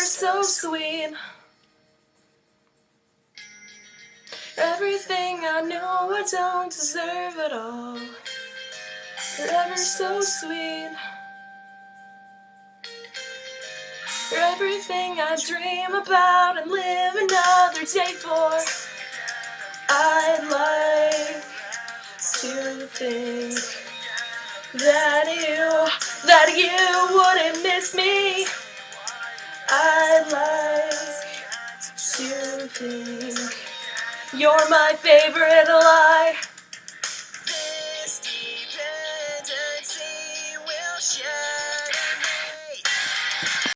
so sweet. Everything I know I don't deserve at all. You're ever so sweet. You're everything I dream about and live another day for. I'd like to think that you wouldn't miss me. I'd like to think you're my favorite lie.